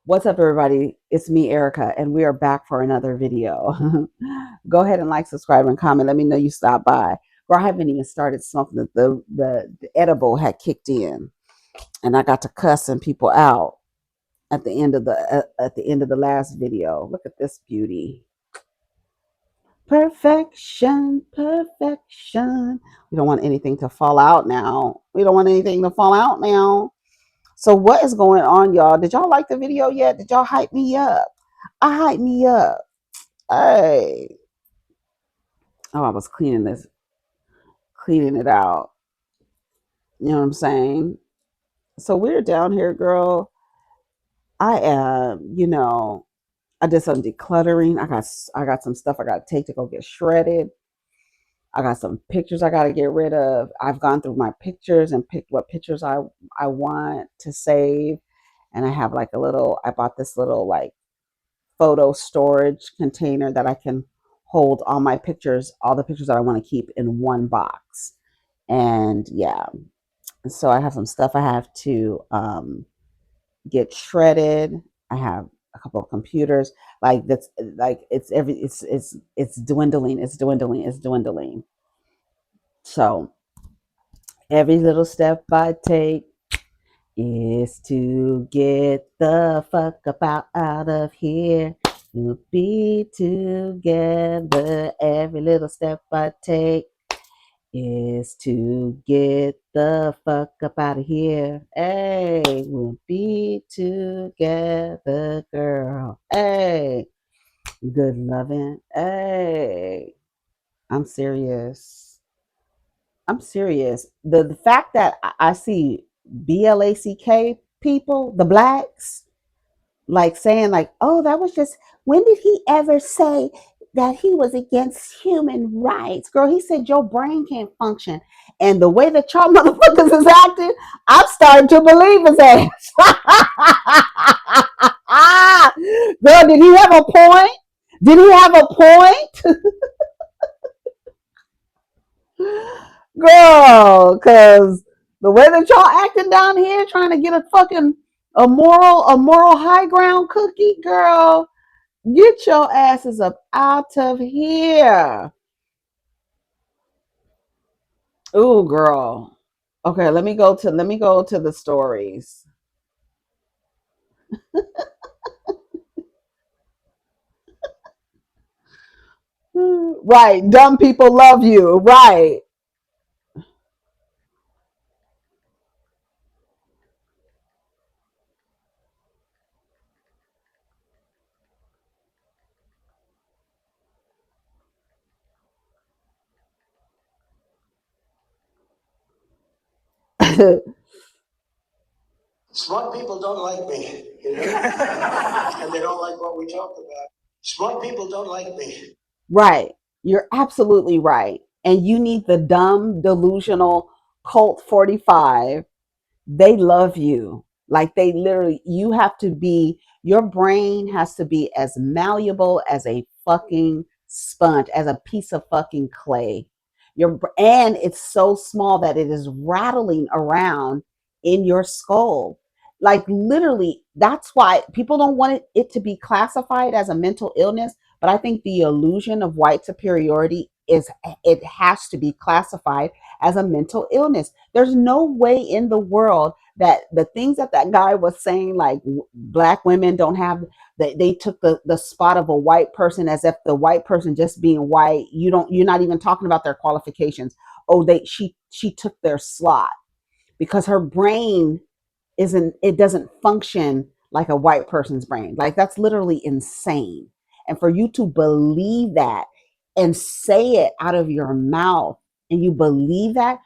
What's up, everybody? It's me, Erica, and we are back for another video. Go ahead and like, subscribe, and comment. Let me know you stopped by. Girl, I haven't even started smoking. The edible had kicked in, and I got to cussing people out at the end of the last video. Look at this beauty. Perfection, perfection. We don't want anything to fall out now. We don't want anything to fall out now. So what is going on, y'all? Did y'all like the video yet? Did y'all hype me up? I hype me up. Hey. Oh, I was cleaning it out. You know what I'm saying? So we're down here, girl. I am, I did some decluttering. I got some stuff I got to take to go get shredded. I got some pictures I got to get rid of. I've gone through my pictures and picked what pictures I want to save. And I have like I bought this little like photo storage container that I can hold all my pictures, all the pictures that I want to keep in one box. And yeah, so I have some stuff I have to get shredded. I have a couple of computers like that's like it's dwindling, it's dwindling. So every little step I take is to get the fuck up out of here. We'll be together. Every little step I take is to get the fuck up out of here. Hey, we'll be together, girl. Hey, good loving. Hey, I'm serious. I'm serious. The fact that I see BLACK people, the blacks, like saying like, oh, that was just, when did he ever say that he was against human rights? Girl, he said your brain can't function. And the way that y'all motherfuckers is acting, I'm starting to believe his ass. Girl, did he have a point? Did he have a point? Girl, because the way that y'all acting down here trying to get a fucking a moral high ground cookie, girl, get your asses up out of here. Ooh, girl. Okay, let me go to the stories. Right, dumb people love you. Right. Smart people don't like me, and they don't like what we talk about. Smart people don't like me. Right. You're absolutely right. And you need the dumb, delusional cult 45. They love you. Like they literally, you have to be, your brain has to be as malleable as a fucking sponge, as a piece of fucking clay. And it's so small that it is rattling around in your skull. Like literally, that's why people don't want it to be classified as a mental illness. But I think the illusion of white superiority is, it has to be classified as a mental illness. There's no way in the world that the things that that guy was saying, like black women don't have, that they took the spot of a white person, as if the white person just being white, you're not even talking about their qualifications. Oh, she took their slot because her brain isn't, it doesn't function like a white person's brain. Like that's literally insane. And for you to believe that and say it out of your mouth, and you believe that,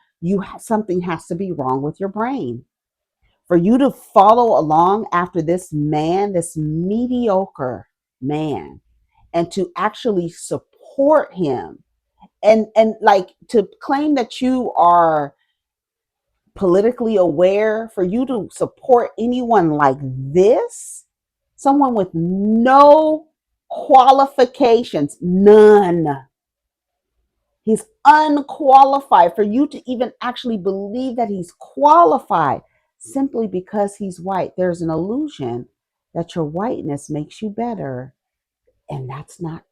something has to be wrong with your brain. For you to follow along after this man, this mediocre man, and to actually support him, and like to claim that you are politically aware, for you to support anyone like this, someone with no qualifications, none. He's unqualified. For you to even actually believe that he's qualified simply because he's white, there's an illusion that your whiteness makes you better. And that's not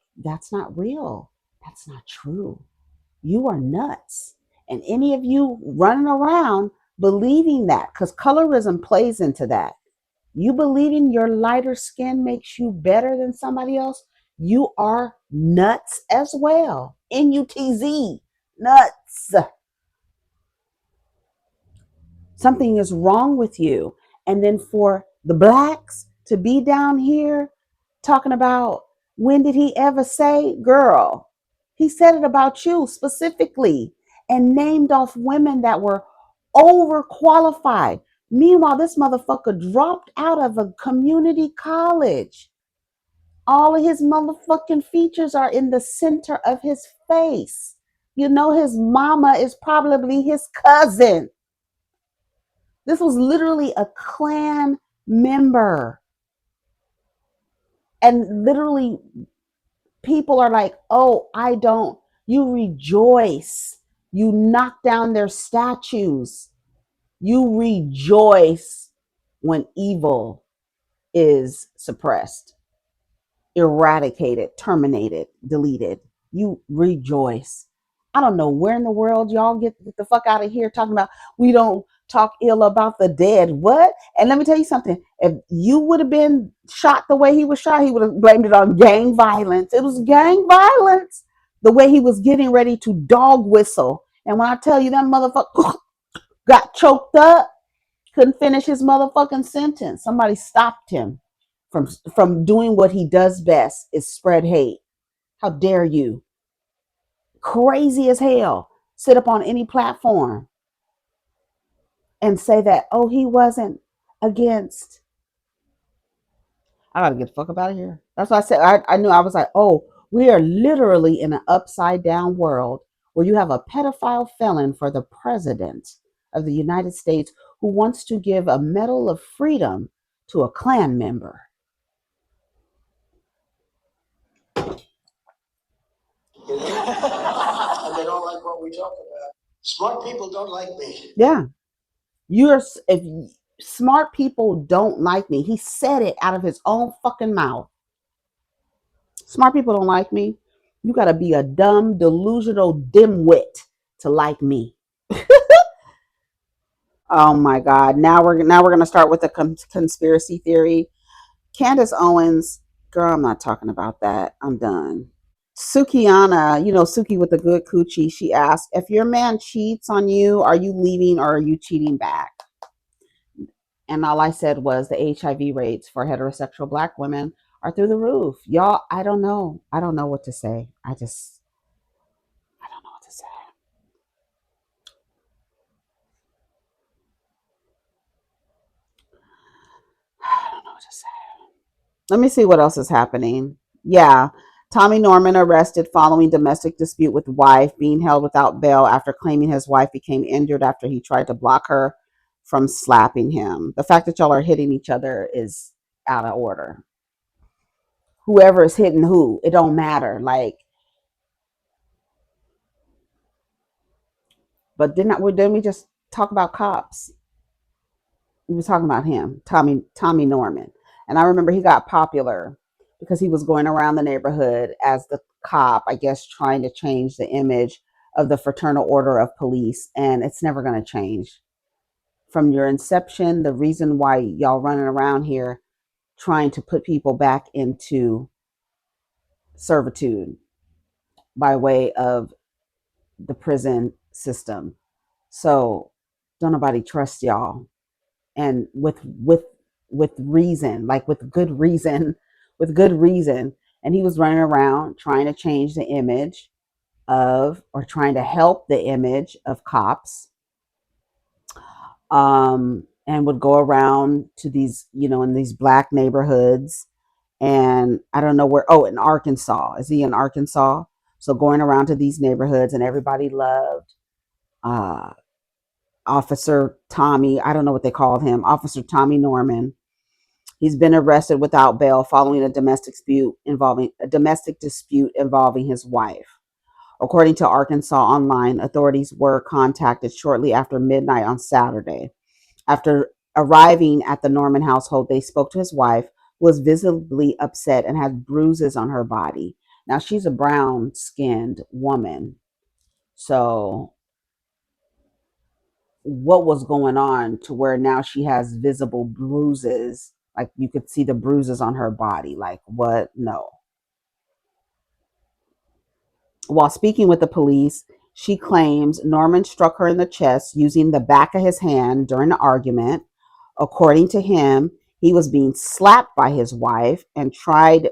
real. That's not true. You are nuts. And any of you running around believing that, because colorism plays into that. You believing your lighter skin makes you better than somebody else, you are nuts as well. N-U-T-Z, nuts. Something is wrong with you. And then for the blacks to be down here talking about, when did he ever say, girl? He said it about you specifically and named off women that were overqualified. Meanwhile, this motherfucker dropped out of a community college. All of his motherfucking features are in the center of his face. You know, his mama is probably his cousin. This was literally a Klan member. And literally, people are like, oh, I don't. You rejoice. You knock down their statues. You rejoice when evil is suppressed, eradicated, terminated, deleted. You rejoice. I don't know where in the world y'all get the fuck out of here talking about we don't talk ill about the dead. What? And let me tell you something. If you would have been shot the way he was shot, he would have blamed it on gang violence. It was gang violence. The way he was getting ready to dog whistle. And when I tell you that motherfucker got choked up, couldn't finish his motherfucking sentence. Somebody stopped him from doing what he does best, is spread hate. How dare you? Crazy as hell. Sit up on any platform and say that, oh, he wasn't against. I gotta get the fuck up out of here. That's why I said I knew. I was like, oh, we are literally in an upside down world where you have a pedophile felon for the president of the United States who wants to give a Medal of Freedom to a Klan member. You know? And they don't like what we talk about. Smart people don't like me. Yeah. If smart people don't like me, he said it out of his own fucking mouth. Smart people don't like me. You got to be a dumb, delusional dimwit to like me. Oh my God! Now we're gonna start with the conspiracy theory. Candace Owens, girl, I'm not talking about that. I'm done. Sukiana, you know Suki with the good coochie. She asked, if your man cheats on you, are you leaving or are you cheating back? And all I said was the HIV rates for heterosexual black women are through the roof. Y'all, I don't know. I don't know what to say. I don't know what to say. I don't know what to say. Let me see what else is happening. Yeah. Tommy Norman arrested following domestic dispute with wife, being held without bail after claiming his wife became injured after he tried to block her from slapping him. The fact that y'all are hitting each other is out of order. Whoever is hitting who, it don't matter. Like, but didn't we just talk about cops? We were talking about him, Tommy Norman. And I remember he got popular because he was going around the neighborhood as the cop, I guess, trying to change the image of the Fraternal Order of Police. And it's never going to change. From your inception, the reason why y'all running around here trying to put people back into servitude by way of the prison system. So don't nobody trust y'all. And with reason, like with good reason, with good reason. And he was running around trying to change the image of, or trying to help the image of cops, and would go around to these, in these black neighborhoods. And I don't know where. Oh, in Arkansas. Is he in Arkansas? So going around to these neighborhoods, and everybody loved uh, Officer Tommy. I don't know what they called him. Officer Tommy Norman. He's been arrested without bail following a domestic dispute involving his wife. According to Arkansas Online, authorities were contacted shortly after midnight on Saturday. After arriving at the Norman household, they spoke to his wife, was visibly upset and had bruises on her body. Now she's a brown skinned woman. So what was going on to where now she has visible bruises? Like you could see the bruises on her body. Like what? No. While speaking with the police, she claims Norman struck her in the chest using the back of his hand during the argument. According to him, he was being slapped by his wife and tried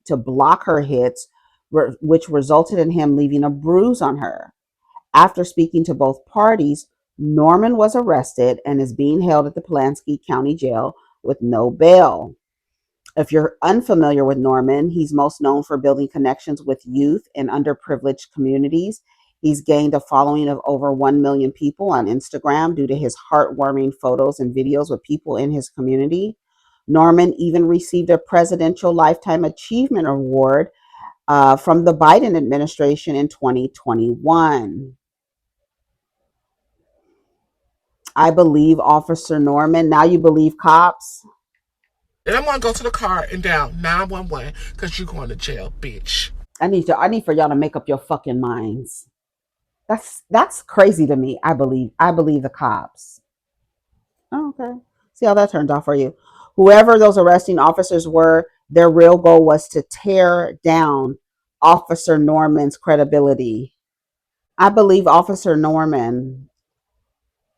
to block her hits, which resulted in him leaving a bruise on her. After speaking to both parties, Norman was arrested and is being held at the Pulaski County Jail with no bail. If you're unfamiliar with Norman, he's most known for building connections with youth in underprivileged communities. He's gained a following of over 1 million people on Instagram due to his heartwarming photos and videos with people in his community. Norman even received a Presidential Lifetime Achievement Award from the Biden administration in 2021. I believe Officer Norman. Now you believe cops? Then I'm gonna go to the car and dial 911 because you're going to jail, bitch. I need for y'all to make up your fucking minds. That's crazy to me. I believe the cops. Oh, okay. See how that turned out for you. Whoever those arresting officers were, their real goal was to tear down Officer Norman's credibility. I believe Officer Norman.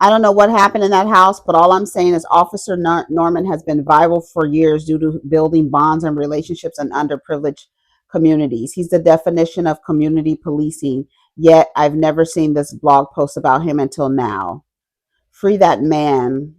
I don't know what happened in that house, but all I'm saying is Officer Norman has been viral for years due to building bonds and relationships in underprivileged communities. He's the definition of community policing, yet I've never seen this blog post about him until now. Free that man.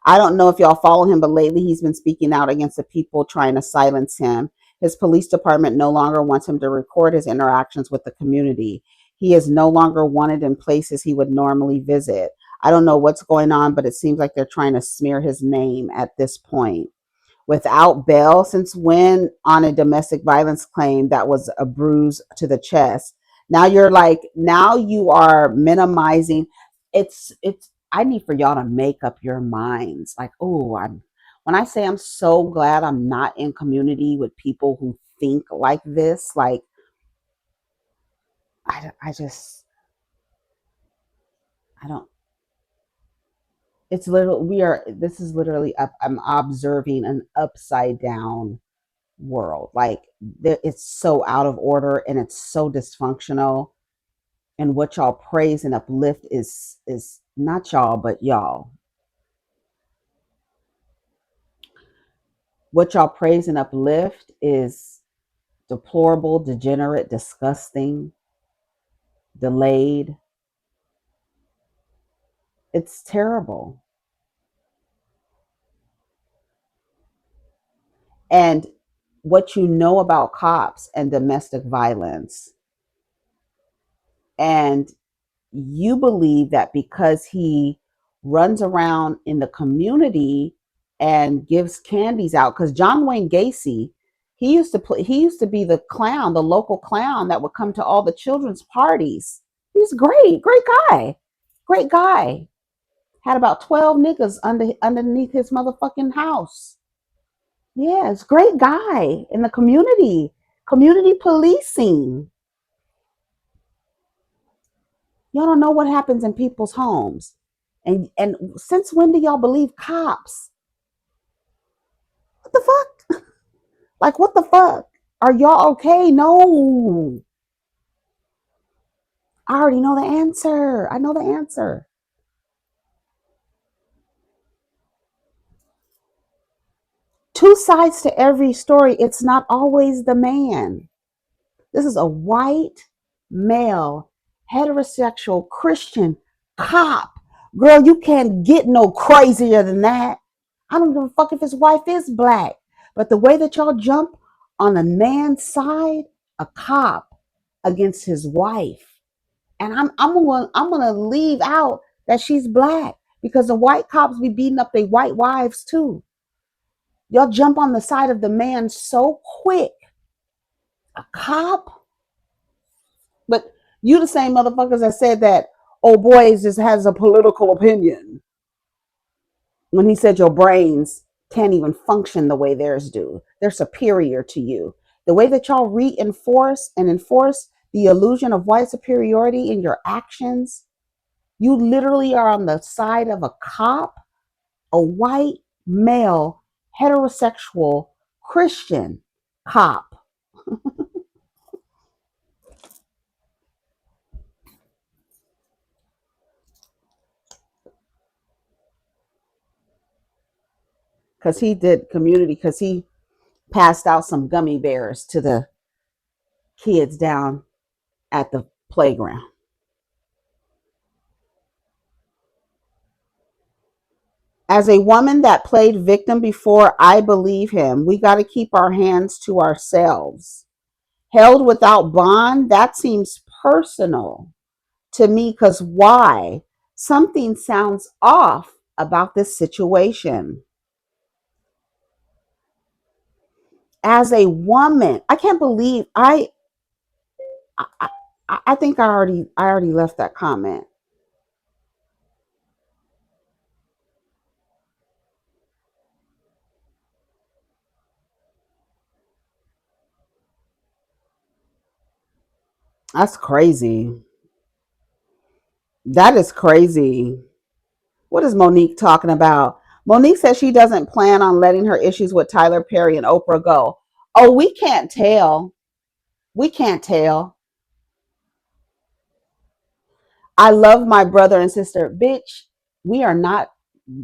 I don't know if y'all follow him, but lately he's been speaking out against the people trying to silence him. His police department no longer wants him to record his interactions with the community. He is no longer wanted in places he would normally visit. I don't know what's going on, but it seems like they're trying to smear his name at this point. Without bail, since when on a domestic violence claim that was a bruise to the chest? Now you are minimizing. It's I need for y'all to make up your minds. Like, oh, I'm when I say I'm so glad I'm not in community with people who think like this, like I just I don't it's literally we are this is literally up I'm observing an upside down world. Like it's so out of order and it's so dysfunctional. And what y'all praise and uplift is not y'all, but y'all. What y'all praise and uplift is deplorable, degenerate, disgusting, delayed. It's terrible. And what you know about cops and domestic violence, and you believe that because he runs around in the community and gives candies out, because John Wayne Gacy, he used to be the clown, the local clown that would come to all the children's parties. He's great guy, great guy. Had about 12 niggas underneath his motherfucking house. Yes, great guy in the community policing. Y'all don't know what happens in people's homes. And since when do y'all believe cops? What the fuck? Like what the fuck? Are y'all okay? No. I already know the answer. I know the answer. Two sides to every story. It's not always the man. This is a white male heterosexual Christian cop. Girl, you can't get no crazier than that. I don't give a fuck if his wife is black. But the way that y'all jump on a man's side, a cop against his wife. And I'm gonna leave out that she's black because the white cops be beating up their white wives too. Y'all jump on the side of the man so quick. A cop? But you the same motherfuckers that said that old boy just has a political opinion when he said your brains. can't even function the way theirs do. They're superior to you. The way that y'all reinforce and enforce the illusion of white superiority in your actions, you literally are on the side of a cop, a white male heterosexual Christian cop, because he did community, because he passed out some gummy bears to the kids down at the playground. As a woman that played victim before, I believe him. We got to keep our hands to ourselves. Held without bond, that seems personal to me, because why? Something sounds off about this situation. As a woman, I can't believe I, I think I already left that comment. That's crazy. That is crazy. What is Monique talking about? Monique says she doesn't plan on letting her issues with Tyler Perry and Oprah go. Oh, we can't tell. We can't tell. I love my brother and sister. Bitch, we are not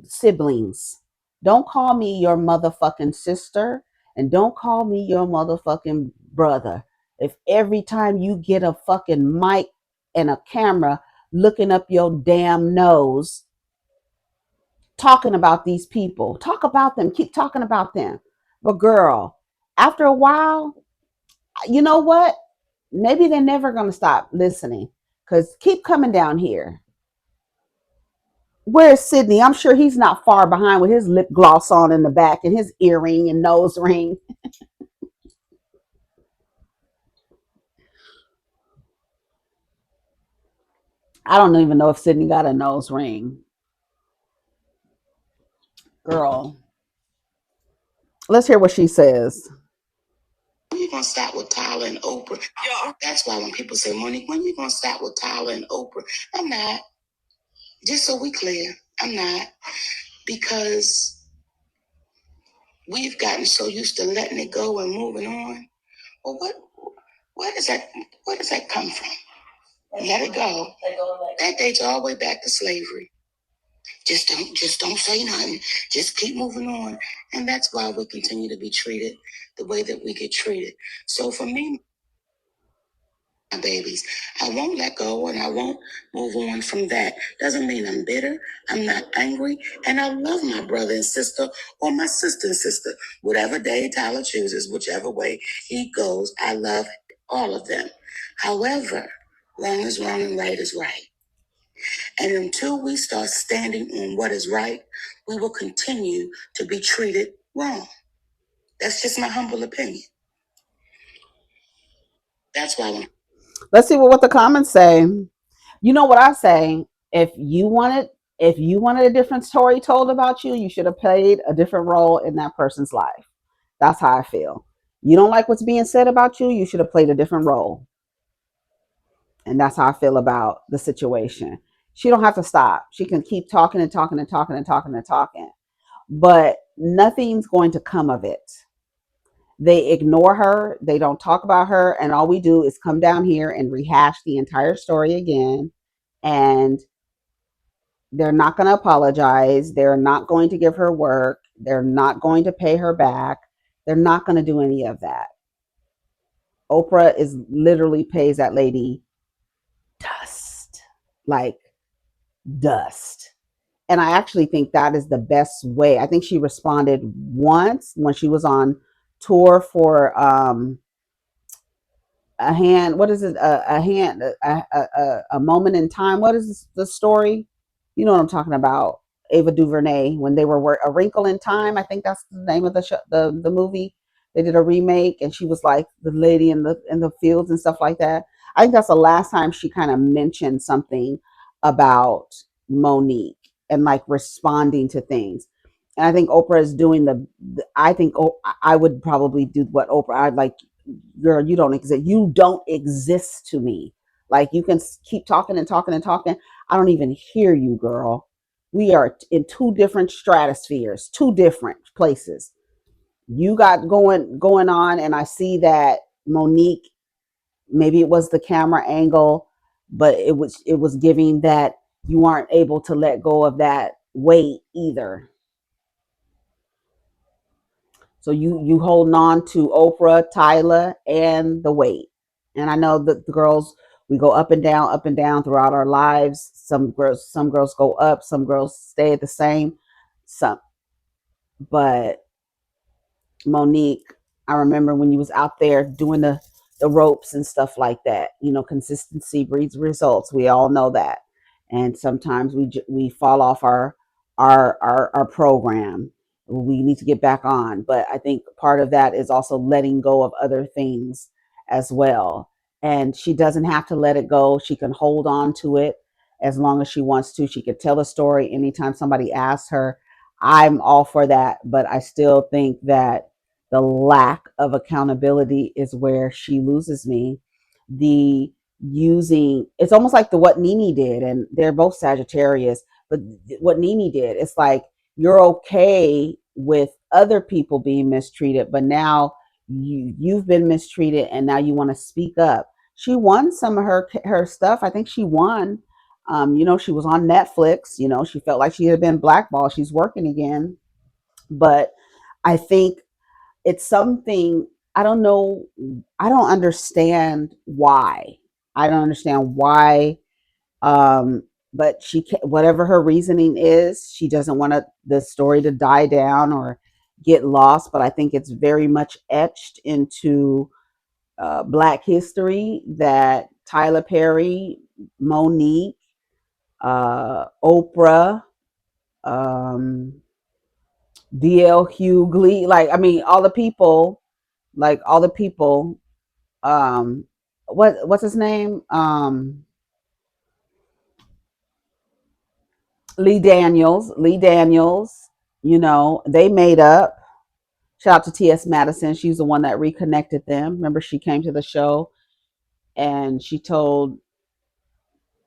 siblings. Don't call me your motherfucking sister, and don't call me your motherfucking brother. If every time you get a fucking mic and a camera looking up your damn nose, talking about these people, talk about them, keep talking about them. But girl, after a while, you know what? Maybe they're never going to stop listening, because keep coming down here. Where's Sydney? I'm sure he's not far behind with his lip gloss on in the back and his earring and nose ring. I don't even know if Sydney got a nose ring. Girl, let's hear what she says. When you gonna stop with Tyler and Oprah? Yeah. That's why when people say, Monique, when you gonna stop with Tyler and Oprah? I'm not. Just so we clear, I'm not. Because we've gotten so used to letting it go and moving on. Well, where does that where does that come from? Let it go. That dates all the way back to slavery. Just don't say nothing. Just keep moving on. And that's why we continue to be treated the way that we get treated. So for me, my babies, I won't let go and I won't move on from that. Doesn't mean I'm bitter. I'm not angry. And I love my brother and sister, or my sister and sister. Whatever day Tyler chooses, whichever way he goes, I love all of them. However, wrong is wrong and right is right. And until we start standing on what is right, we will continue to be treated wrong. That's just my humble opinion. That's why Let's see what the comments say. You know what I say? If you wanted a different story told about you, you should have played a different role in that person's life. That's how I feel. You don't like what's being said about you, you should have played a different role. And that's how I feel about the situation. She don't have to stop. She can keep talking and talking and talking and talking and talking, but nothing's going to come of it. They ignore her, they don't talk about her, and all we do is come down here and rehash the entire story again. And they're not going to apologize. They're not going to give her work. They're not going to pay her back. They're not going to do any of that. Oprah is literally pays that lady dust, like dust. And I actually think that is the best way. I think she responded once when she was on tour for a hand. What is it? A hand. A moment in time. What is the story? You know what I'm talking about? Ava DuVernay, when they were A Wrinkle in Time. I think that's the name of the show, the movie. They did a remake, and she was like the lady in the fields and stuff like that. I think that's the last time she kind of mentioned something about Monique and like responding to things. And I think Oprah is doing I think I would probably do what Oprah. I'd like, girl, you don't exist. You don't exist to me. Like you can keep talking and talking and talking. I don't even hear you, girl. We are in two different stratospheres, two different places. You got going on, and I see that Monique. Maybe it was the camera angle, but it was giving that you aren't able to let go of that weight either. So you holding on to Oprah, Tyler, and the weight. And I know that the girls, we go up and down throughout our lives. Some girls go up, some girls stay the same. Some, but Monique, I remember when you was out there doing the ropes and stuff like that. You know, consistency breeds results. We all know that. And sometimes we fall off our program. We need to get back on. But I think part of that is also letting go of other things as well. And she doesn't have to let it go. She can hold on to it as long as she wants to. She could tell a story anytime somebody asks her. I'm all for that, but I still think that the lack of accountability is where she loses me. The using, it's almost like the what Nene did, and they're both Sagittarius, but what Nene did, it's like you're okay with other people being mistreated, but now you've been mistreated and now you want to speak up. She won some of her stuff. I think she won. She was on Netflix. She felt like she had been blackballed. She's working again, but I think it's something. I don't know. I don't understand why. I don't understand why. Um, but whatever her reasoning is, she doesn't want the story to die down or get lost. But I think it's very much etched into Black history that Tyler Perry, Monique, Oprah, um, DL Hughley, like I mean, all the people what's his name, Lee Daniels, they made up. Shout out to TS Madison. She's the one that reconnected them. Remember, she came to the show and she told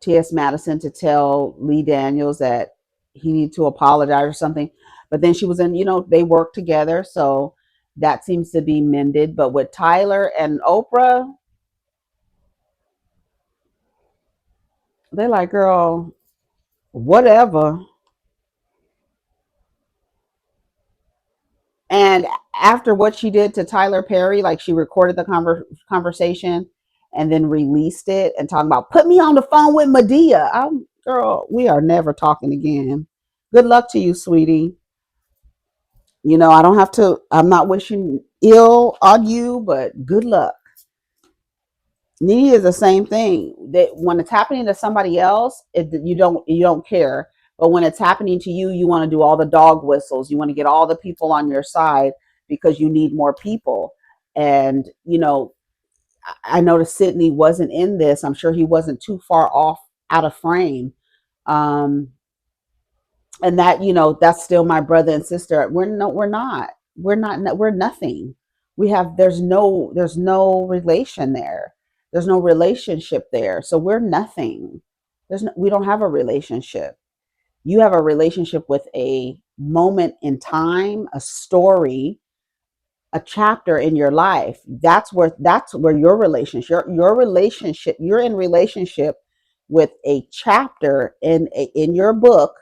TS Madison to tell Lee Daniels that he needed to apologize or something. But then she was in, they worked together, so that seems to be mended. But with Tyler and Oprah, they're like, girl, whatever. And after what she did to Tyler Perry, like she recorded the conversation and then released it and talking about put me on the phone with Medea. Girl, we are never talking again. Good luck to you, sweetie. I don't have to. I'm not wishing ill on you, but good luck. Nene is the same thing. That when it's happening to somebody else, you don't care. But when it's happening to you, you want to do all the dog whistles. You want to get all the people on your side because you need more people. And I noticed Sydney wasn't in this. I'm sure he wasn't too far off out of frame. Um, and that's still my brother and sister. We're nothing. There's no relation there. There's no relationship there, so we're nothing. We don't have a relationship. You have a relationship with a moment in time, a story, a chapter in your life. That's where you're in relationship with a chapter in your book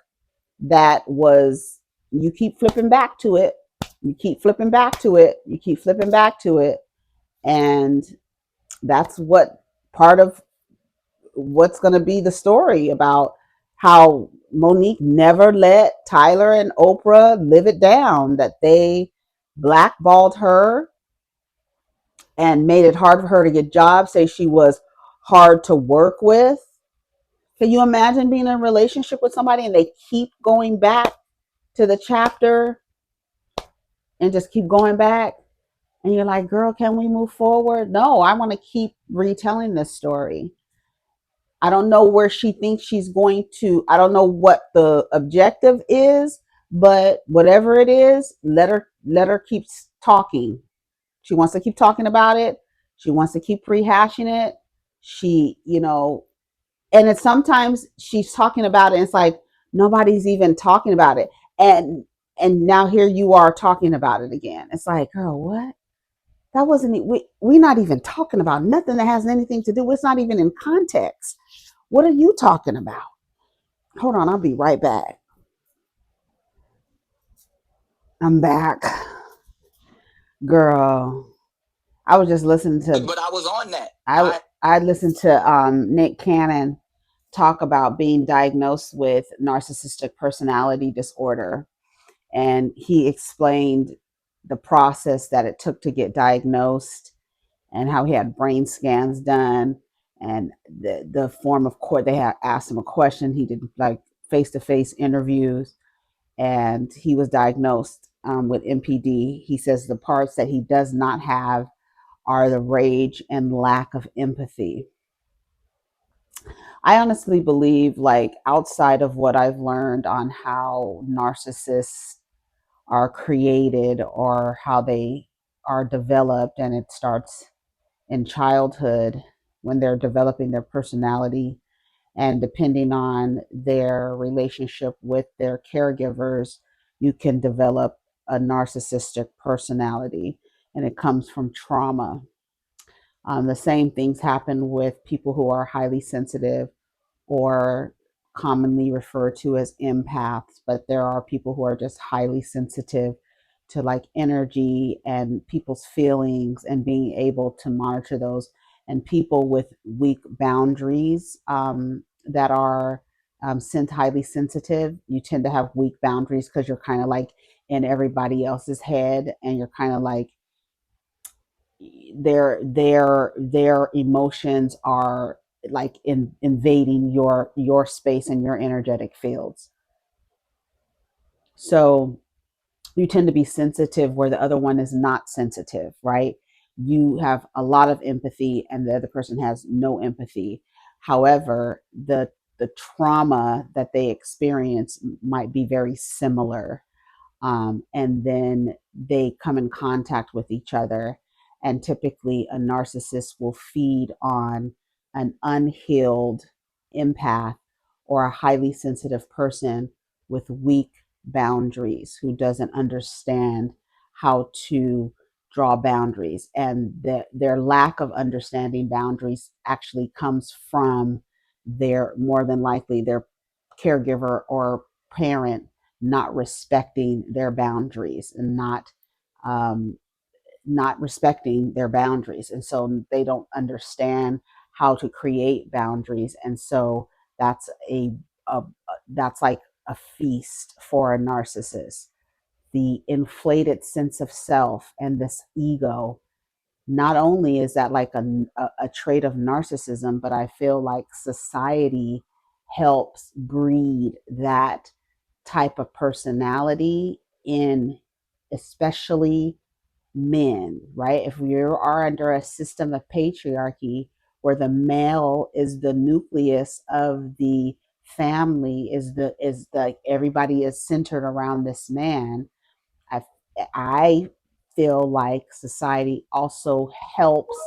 that was, you keep flipping back to it, you keep flipping back to it, you keep flipping back to it. And that's what part of what's going to be the story about how Monique never let Tyler and Oprah live it down, that they blackballed her and made it hard for her to get jobs, say she was hard to work with. Can you imagine being in a relationship with somebody and they keep going back to the chapter and just keep going back? And you're like, girl, can we move forward? No, I want to keep retelling this story. I don't know where she thinks she's going to, I don't know what the objective is, But whatever it is, let her keep talking. She wants to keep talking about it. She wants to keep rehashing it. She, and it's sometimes she's talking about it and it's like nobody's even talking about it. And now here you are talking about it again. It's like, girl, what? That wasn't we not even talking about nothing that has anything to do. It's not even in context. What are you talking about? Hold on, I'll be right back. I'm back. Girl, I was just listening to But I was on that. I listened to Nick Cannon talk about being diagnosed with narcissistic personality disorder, and he explained the process that it took to get diagnosed and how he had brain scans done and the form of court. They had asked him a question. He did like face-to-face interviews, and he was diagnosed with NPD. He says the parts that he does not have are the rage and lack of empathy. I honestly believe, like, outside of what I've learned on how narcissists are created or how they are developed, and it starts in childhood when they're developing their personality, and depending on their relationship with their caregivers, you can develop a narcissistic personality, and it comes from trauma. The same things happen with people who are highly sensitive or commonly referred to as empaths, but there are people who are just highly sensitive to like energy and people's feelings and being able to monitor those. And people with weak boundaries that are highly sensitive, you tend to have weak boundaries because you're kind of like in everybody else's head, and you're kind of like their emotions are like invading your space and your energetic fields. So you tend to be sensitive where the other one is not sensitive, right? You have a lot of empathy and the other person has no empathy. However, the trauma that they experience might be very similar, and then they come in contact with each other. And typically, a narcissist will feed on an unhealed empath or a highly sensitive person with weak boundaries who doesn't understand how to draw boundaries. And their lack of understanding boundaries actually comes from their, more than likely, their caregiver or parent not respecting their boundaries and um, not respecting their boundaries, and so they don't understand how to create boundaries, and so that's a that's like a feast for a narcissist. The inflated sense of self and this ego, not only is that like a trait of narcissism, but I feel like society helps breed that type of personality in especially men, right? If you are under a system of patriarchy where the male is the nucleus of the family, is the everybody is centered around this man. I I feel like society also helps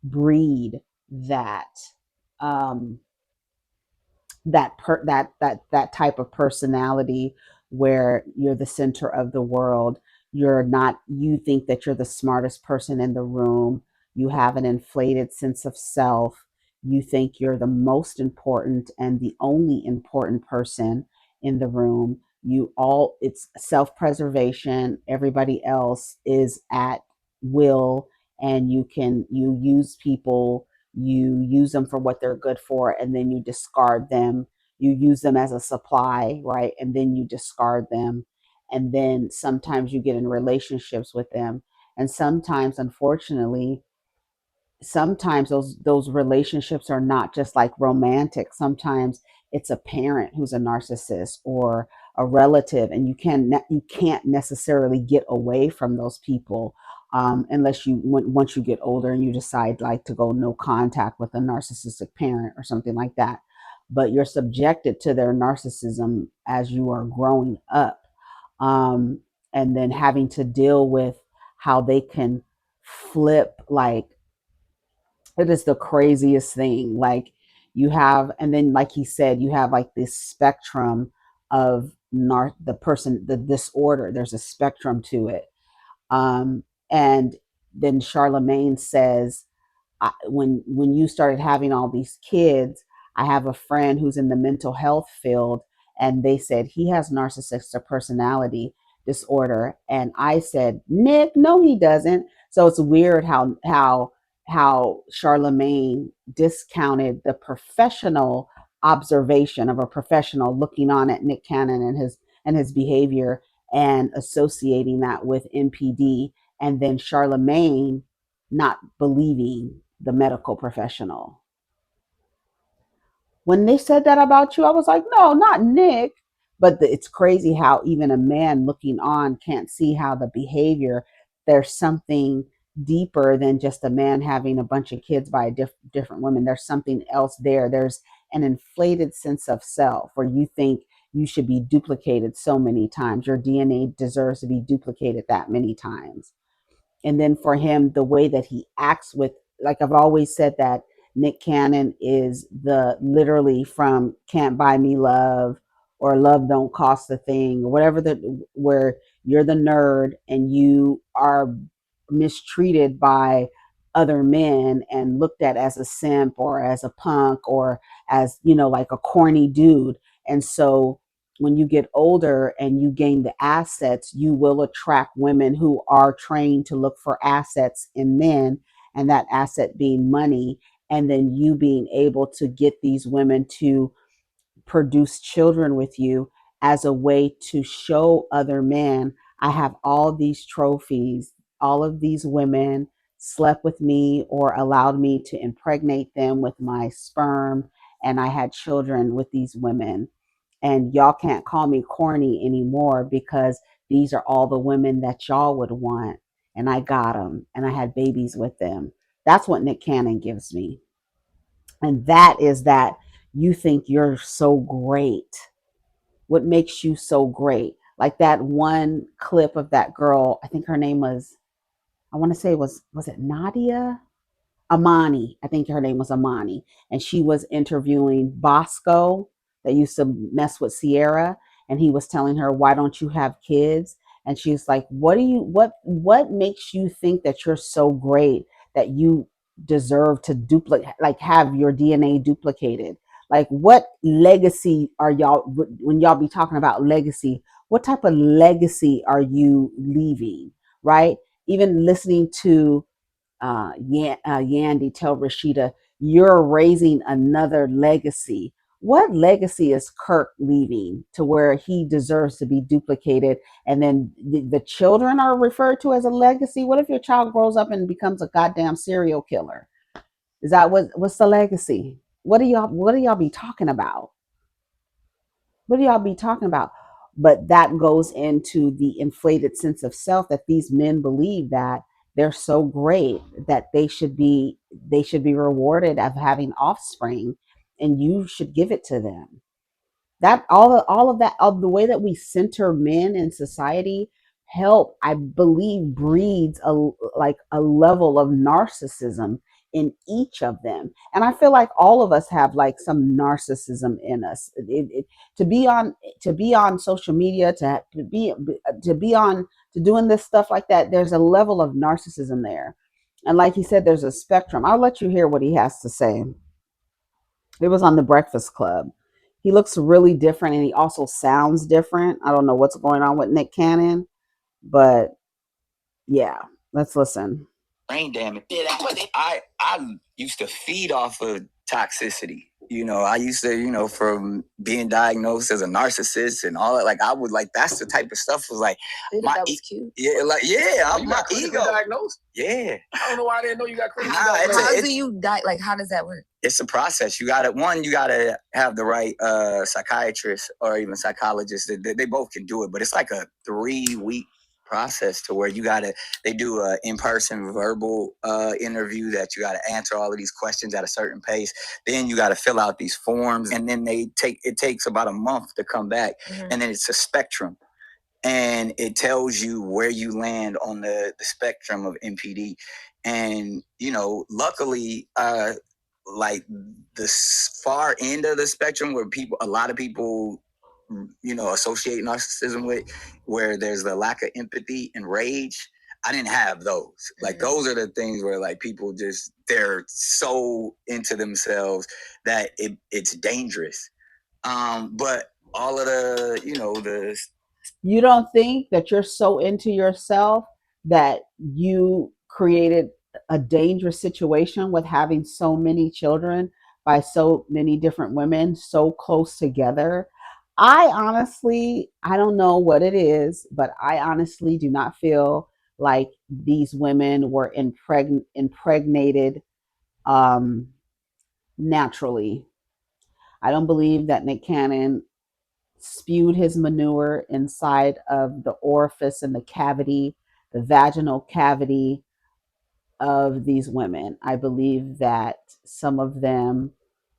breed that um, that type of personality where you're the center of the world. You're not, you think that you're the smartest person in the room. You have an inflated sense of self. You think you're the most important and the only important person in the room. You all, it's self-preservation. Everybody else is at will, and you use people, you use them for what they're good for, and then you discard them. You use them as a supply, right? And then you discard them. And then sometimes you get in relationships with them. And sometimes, unfortunately, sometimes those relationships are not just like romantic. Sometimes it's a parent who's a narcissist or a relative, and you can't necessarily get away from those people, unless once you get older and you decide like to go no contact with a narcissistic parent or something like that. But you're subjected to their narcissism as you are growing up. um, and then having to deal with how they can flip, like it is the craziest thing. Like you have, and then like he said, you have like this spectrum of the disorder. There's a spectrum to it. And then Charlemagne says, when you started having all these kids, I have a friend who's in the mental health field, and they said he has narcissistic personality disorder, and I said, Nick, no, he doesn't. So it's weird how Charlemagne discounted the professional observation of a professional looking on at Nick Cannon and his behavior and associating that with NPD, and then Charlemagne not believing the medical professional. When they said that about you, I was like, no, not Nick. But it's crazy how even a man looking on can't see how the behavior, there's something deeper than just a man having a bunch of kids by different women. There's something else there. There's an inflated sense of self where you think you should be duplicated so many times. Your DNA deserves to be duplicated that many times. And then for him, the way that he acts with, like I've always said, that Nick Cannon is the literally from Can't Buy Me Love or Love Don't Cost a Thing or whatever, where you're the nerd and you are mistreated by other men and looked at as a simp or as a punk or as, like a corny dude. And so when you get older and you gain the assets, you will attract women who are trained to look for assets in men, and that asset being money. And then you being able to get these women to produce children with you as a way to show other men, I have all these trophies, all of these women slept with me or allowed me to impregnate them with my sperm, and I had children with these women. And y'all can't call me corny anymore because these are all the women that y'all would want. And I got them and I had babies with them. That's what Nick Cannon gives me. And that is that you think you're so great. What makes you so great? Like that one clip of that girl, I think her name was, I want to say was it Nadia? Amani, I think her name was Amani, and she was interviewing Bosco that used to mess with Sierra, and he was telling her, "Why don't you have kids?" And she's like, what makes you think that you're so great that you deserve to duplicate, like have your DNA duplicated? Like, what legacy are y'all, when y'all be talking about legacy, what type of legacy are you leaving, right? Even listening to Yandy tell Rashida, you're raising another legacy. What legacy is Kirk leaving to where he deserves to be duplicated? And then the children are referred to as a legacy. What if your child grows up and becomes a goddamn serial killer? Is that what's the legacy? What do y'all be talking about? What do y'all be talking about? But that goes into the inflated sense of self that these men believe that they're so great that they should be rewarded of having offspring, and you should give it to them. That all of that, of the way that we center men in society, help, I believe, breeds a level of narcissism in each of them. And I feel like all of us have like some narcissism in us. To be on, social media, to be on, to doing this stuff like that, there's a level of narcissism there. And like he said, there's a spectrum. I'll let you hear what he has to say. It was on the Breakfast Club. He looks really different, and he also sounds different. I don't know what's going on with Nick Cannon, but yeah, let's listen. Brain damage. I used to feed off of toxicity. I used to, from being diagnosed as a narcissist and all that. Like I would, like, that's the type of stuff was like that was cute. Yeah, like I'm my ego diagnosed. Yeah, I don't know why I didn't know you got critically diagnosed. How do you die? Like, how does that work? It's a process. You gotta have the right psychiatrist or even psychologist. They both can do it, but it's like a 3-week process to where they do a in-person verbal interview that you got to answer all of these questions at a certain pace. Then you got to fill out these forms, and then it takes about a month to come back. Mm-hmm. And then it's a spectrum. and it tells you where you land on the spectrum of NPD. And luckily, like the far end of the spectrum where a lot of people, associate narcissism with, where there's the lack of empathy and rage. I didn't have those. Like those are the things where like people just they're so into themselves that it's dangerous. But all of the You don't think that you're so into yourself that you created a dangerous situation with having so many children by so many different women so close together? I honestly, I don't know what it is, but I honestly do not feel like these women were impregnated um, naturally. I don't believe that Nick Cannon spewed his manure inside of the orifice and the cavity, the vaginal cavity of these women. I believe that some of them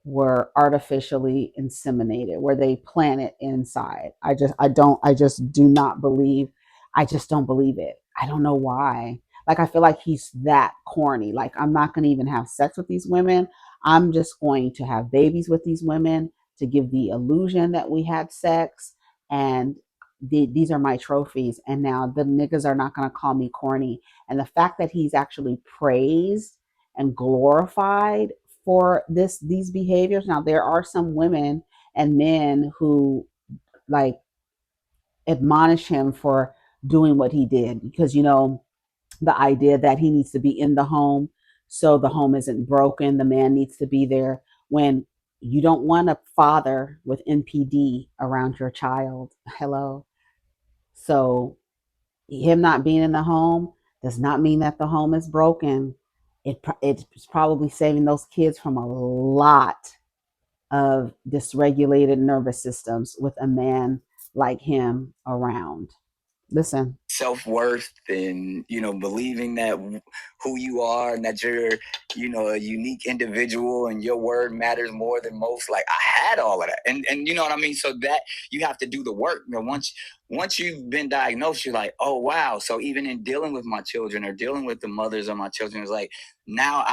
were artificially inseminated, where they plant it inside. I just do not believe, I just don't believe it. I don't know why. Like, I feel like he's that corny. Like, I'm not going to even have sex with these women. I'm just going to have babies with these women to give the illusion that we had sex. And these are my trophies. And now the niggas are not going to call me corny. And the fact that he's actually praised and glorified for these behaviors. Now there are some women and men who like admonish him for doing what he did, because the idea that he needs to be in the home so the home isn't broken, the man needs to be there, when you don't want a father with NPD around your child. Hello. So him not being in the home does not mean that the home is broken. It's probably saving those kids from a lot of dysregulated nervous systems with a man like him around. Listen, self-worth and believing that who you are and that you're a unique individual and your word matters more than most. Like I had all of that, and you know what I mean. So that you have to do the work. Once you've been diagnosed, you're like, oh wow. So even in dealing with my children or dealing with the mothers of my children, it's like now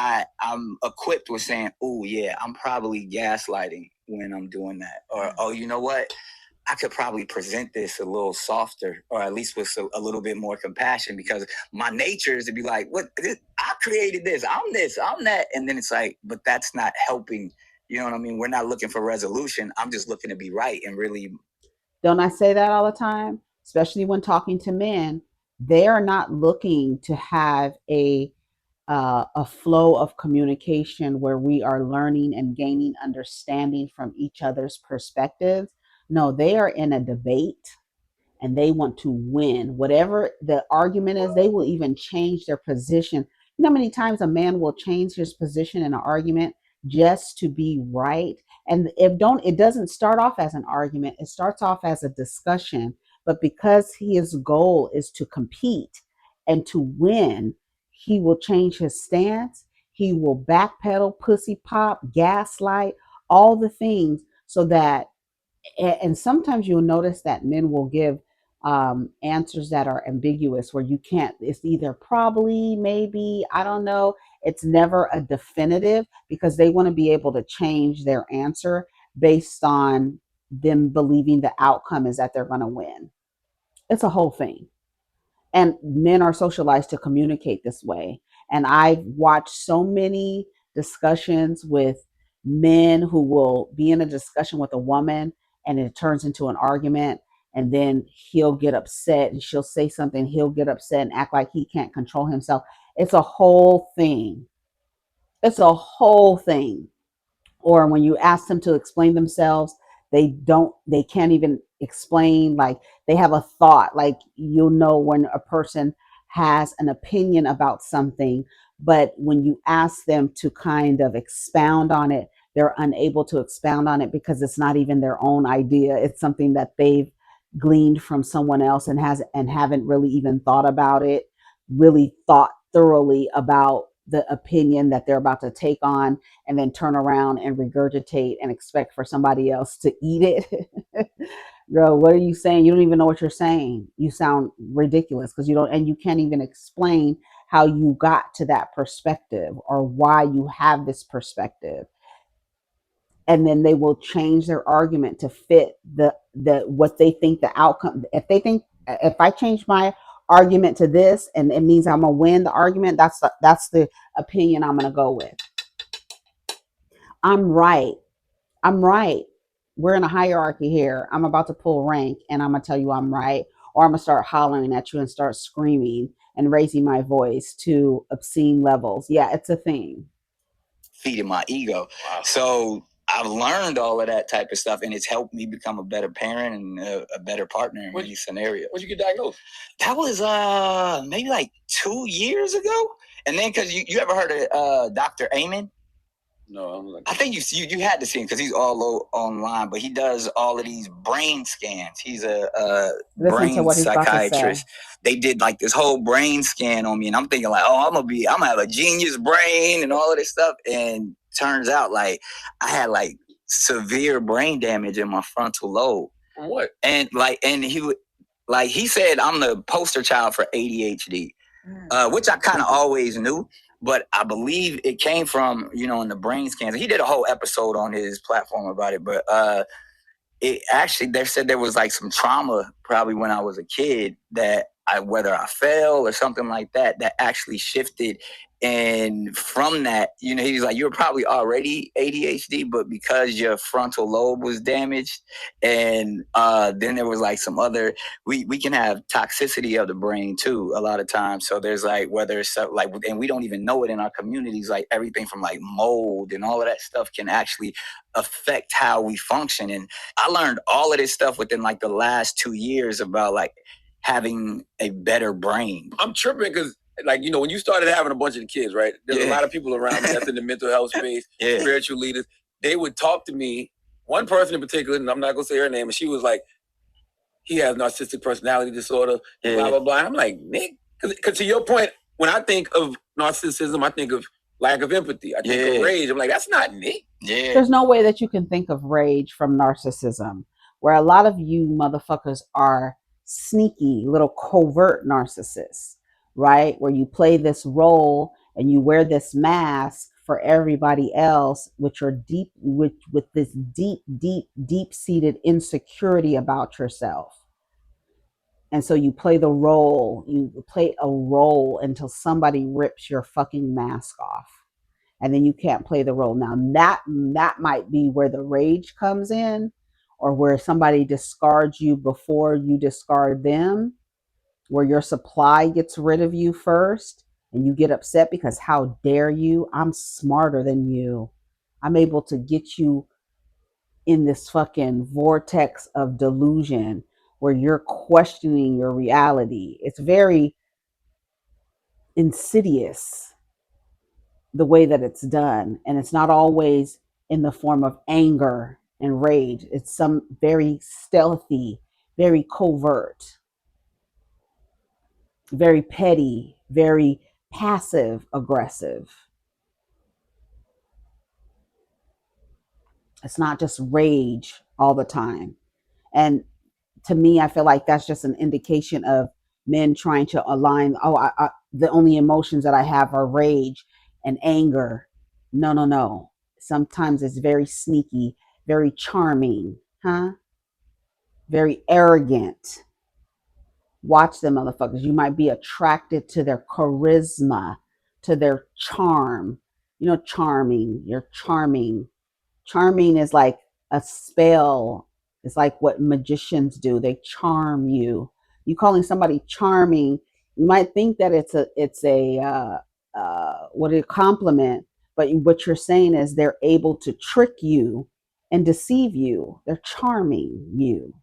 I'm equipped with saying, oh yeah, I'm probably gaslighting when I'm doing that, or oh, you know what, I could probably present this a little softer, or at least with a little bit more compassion, because my nature is to be like, "What? I created this, I'm that," and then it's like, but that's not helping. You know what I mean? We're not looking for resolution. I'm just looking to be right and really. don't I say that all the time? Especially when talking to men, they are not looking to have a flow of communication where we are learning and gaining understanding from each other's perspectives. No, they are in a debate and they want to win. Whatever the argument is, they will even change their position. You know how many times a man will change his position in an argument just to be right? And it doesn't start off as an argument, it starts off as a discussion. But because his goal is to compete and to win, he will change his stance. He will backpedal, pussy pop, gaslight, all the things so that, and sometimes you'll notice that men will give answers that are ambiguous, where you can't, it's either probably, maybe, I don't know. It's never a definitive, because they want to be able to change their answer based on them believing the outcome is that they're going to win. It's a whole thing. And men are socialized to communicate this way. And I've watched so many discussions with men who will be in a discussion with a woman and it turns into an argument, and then he'll get upset and she'll say something, he'll get upset and act like he can't control himself. It's a whole thing. It's a whole thing. Or when you ask them to explain themselves, they can't even explain. Like, they have a thought. Like, you'll know when a person has an opinion about something, but when you ask them to kind of expound on it, they're unable to expound on it because it's not even their own idea. It's something that they've gleaned from someone else and haven't really even thought about it, really thought thoroughly about the opinion that they're about to take on, and then turn around and regurgitate and expect for somebody else to eat it. Girl, what are you saying? You don't even know what you're saying. You sound ridiculous because you don't, and you can't even explain how you got to that perspective or why you have this perspective. And then they will change their argument to fit the what they think the outcome. If they think if I change my argument to this and it means I'm gonna win the argument, that's the opinion I'm gonna go with. I'm right. I'm right. We're in a hierarchy here. I'm about to pull rank and I'm going to tell you I'm right. Or I'm going to start hollering at you and start screaming and raising my voice to obscene levels. Yeah, it's a thing. Feeding my ego. Wow. So I've learned all of that type of stuff, and it's helped me become a better parent and a better partner in many scenarios. When did you get diagnosed? That was maybe like 2 years ago. And then because you ever heard of Dr. Amen? No, I think you had to see him because he's all online, but he does all of these brain scans. He's a brain psychiatrist. They did like this whole brain scan on me, and I'm thinking like, oh, I'm gonna have a genius brain and all of this stuff. And turns out like I had like severe brain damage in my frontal lobe. What? And he said I'm the poster child for ADHD, which I kind of always knew. But I believe it came from, in the brain scans. He did a whole episode on his platform about it. But it actually, they said there was like some trauma probably when I was a kid that whether I fell or something like that, that actually shifted. And from that, he's like, you were probably already ADHD, but because your frontal lobe was damaged, and then there was like some other, we can have toxicity of the brain too a lot of times. So there's like, whether it's like, and we don't even know it in our communities, like everything from like mold and all of that stuff can actually affect how we function. And I learned all of this stuff within like the last 2 years about like having a better brain. I'm tripping because like, when you started having a bunch of the kids, right? There's a lot of people around me that's in the mental health space, spiritual leaders. They would talk to me, one person in particular, and I'm not going to say her name, and she was like, he has narcissistic personality disorder, blah, blah, blah. And I'm like, Nick, because to your point, when I think of narcissism, I think of lack of empathy. I think of rage. I'm like, that's not Nick. Yeah. There's no way that you can think of rage from narcissism, where a lot of you motherfuckers are sneaky little covert narcissists, right? Where you play this role and you wear this mask for everybody else with your with this deep seated insecurity about yourself. And so you play a role until somebody rips your fucking mask off. And then you can't play the role. Now that might be where the rage comes in, or where somebody discards you before you discard them, where your supply gets rid of you first and you get upset because how dare you? I'm smarter than you. I'm able to get you in this fucking vortex of delusion where you're questioning your reality. It's very insidious the way that it's done, and it's not always in the form of anger and rage. It's some very stealthy, very covert, very petty, very passive aggressive. It's not just rage all the time. And to me, I feel like that's just an indication of men trying to align. Oh, the only emotions that I have are rage and anger. No, no, no. Sometimes it's very sneaky, very charming, huh? Very arrogant. Watch them motherfuckers. You might be attracted to their charisma, to their charm. Charming. You're charming. Charming is like a spell. It's like what magicians do. They charm you. You calling somebody charming, you might think that it's a compliment, but what you're saying is they're able to trick you and deceive you. They're charming you.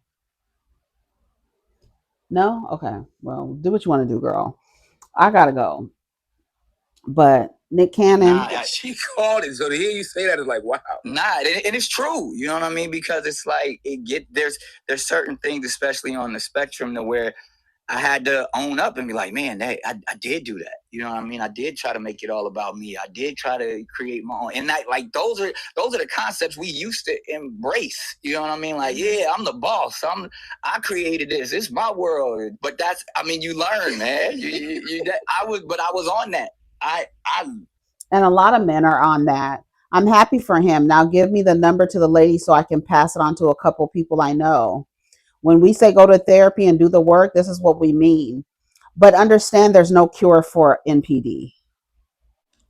No? Okay. Well, do what you want to do, girl. I gotta go. But Nick Cannon. She called it. So to hear you say that is like, wow. And it's true. You know what I mean? Because it's like there's certain things, especially on the spectrum, to where I had to own up and be like, man, hey, I did do that. You know what I mean? I did try to make it all about me. I did try to create my own. And that, like, those are the concepts we used to embrace. You know what I mean? Like, yeah, I'm the boss. I created this. It's my world. But that's, I mean, you learn, man. I was on that. I And a lot of men are on that. I'm happy for him. Now give me the number to the lady so I can pass it on to a couple people I know. When we say go to therapy and do the work, this is what we mean. But understand there's no cure for NPD.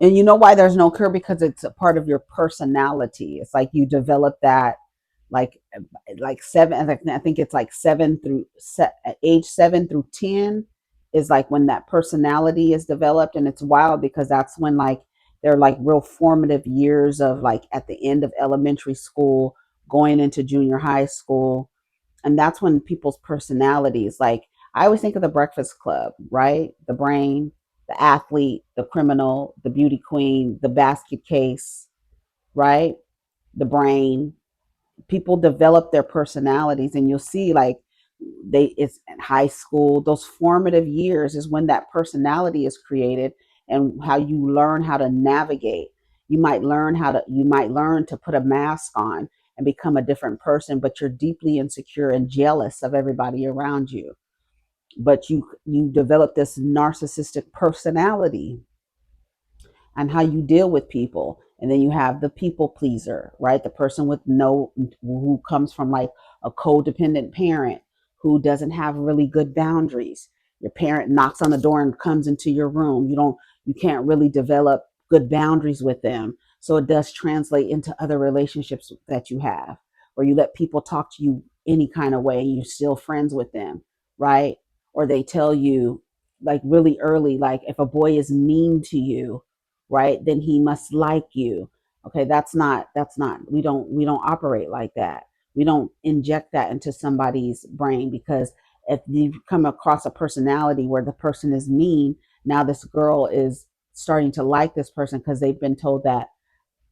And you know why there's no cure? Because it's a part of your personality. It's like you develop that, like seven. I think it's like age 7 through 10 is like when that personality is developed, and it's wild because that's when like they're like real formative years of like at the end of elementary school, going into junior high school, and that's when people's personalities, like I always think of the Breakfast Club, right? The brain, the athlete, the criminal, the beauty queen, the basket case, right? The brain. People develop their personalities, and you'll see like it's in high school, those formative years is when that personality is created, and how you learn how to navigate. You might learn to put a mask on and become a different person, but you're deeply insecure and jealous of everybody around you. But you develop this narcissistic personality and how you deal with people. And then you have the people pleaser, right? The person with no, who comes from like a codependent parent who doesn't have really good boundaries. Your parent knocks on the door and comes into your room. You can't really develop good boundaries with them. So it does translate into other relationships that you have, where you let people talk to you any kind of way and you're still friends with them, right? Or they tell you like really early, like if a boy is mean to you, right, then he must like you. Okay, that's not we don't operate like that. We don't inject that into somebody's brain, because if you come across a personality where the person is mean, now this girl is starting to like this person because they've been told that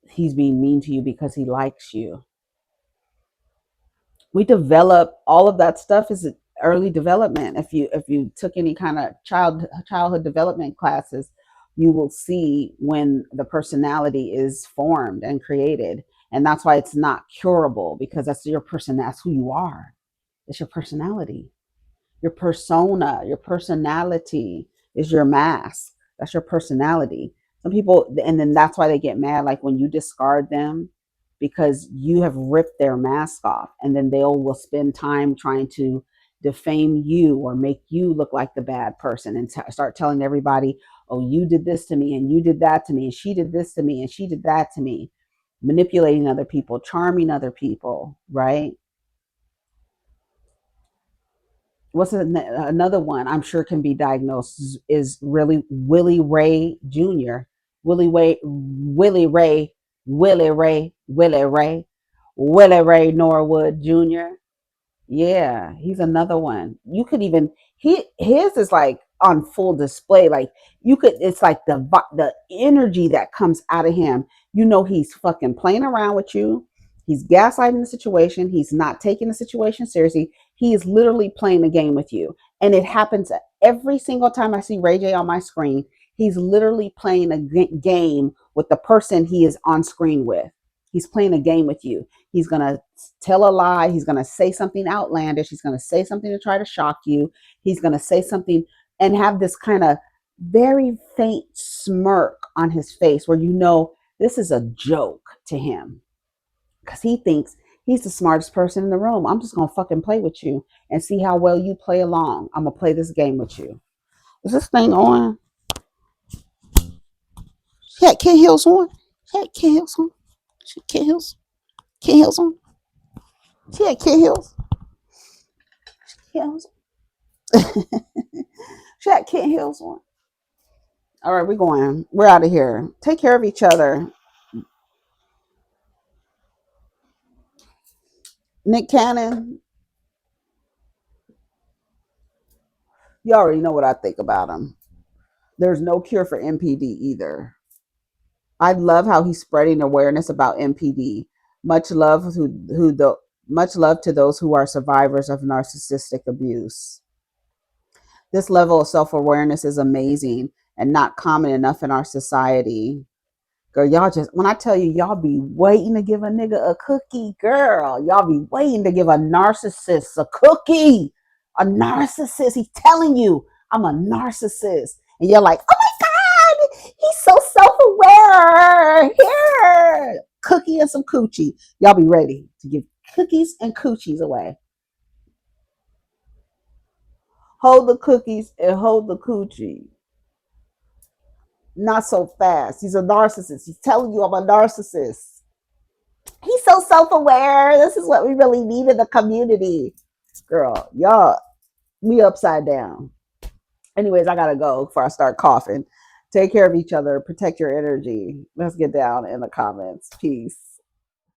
he's being mean to you because he likes you. We develop all of that stuff is early development. If you took any kind of childhood development classes, you will see when the personality is formed and created. And that's why it's not curable, because that's your person, that's who you are. It's your personality, your persona, your personality is your mask. That's your personality. Some people, and then that's why they get mad, like when you discard them, because you have ripped their mask off, and then they will spend time trying to defame you or make you look like the bad person, and start telling everybody, oh, you did this to me and you did that to me and she did this to me and she did that to me, manipulating other people, charming other people, right? Another one I'm sure can be diagnosed is really Willie Ray Jr. Willie Ray, Willie Ray, Willie Ray, Willie Ray Norwood Jr. Yeah, he's another one. You could even his is like on full display. Like you could, it's like the energy that comes out of him. You know, he's fucking playing around with you. He's gaslighting the situation. He's not taking the situation seriously. He is literally playing a game with you, and it happens every single time I see Ray J on my screen. He's literally playing a game with the person he is on screen with. He's playing a game with you. He's going to tell a lie. He's going to say something outlandish. He's going to say something to try to shock you. He's going to say something and have this kind of very faint smirk on his face where you know this is a joke to him, because he thinks he's the smartest person in the room. I'm just going to fucking play with you and see how well you play along. I'm going to play this game with you. Is this thing on? Yeah, Kent Hill's on. Yeah, Kent Hill's on. Kent Hill's. Kent Hill's on. Yeah, Kent Hill's. Kent Hill's. Chat Kent Hill's one. All right, we're going. We're out of here. Take care of each other. Nick Cannon, you already know what I think about him. There's no cure for NPD either. I love how he's spreading awareness about NPD. Much love much love to those who are survivors of narcissistic abuse. This level of self-awareness is amazing and not common enough in our society. Girl, y'all just, when I tell you, y'all be waiting to give a nigga a cookie, girl. Y'all be waiting to give a narcissist a cookie. A narcissist. He's telling you, I'm a narcissist. And you're like, oh my God, he's so self-aware. Here, cookie and some coochie. Y'all be ready to give cookies and coochies away. Hold the cookies and hold the coochie. Not so fast. He's a narcissist. He's telling you I'm a narcissist. He's so self-aware. This is what we really need in the community. Girl, y'all, we upside down. Anyways, I gotta go before I start coughing. Take care of each other. Protect your energy. Let's get down in the comments. Peace.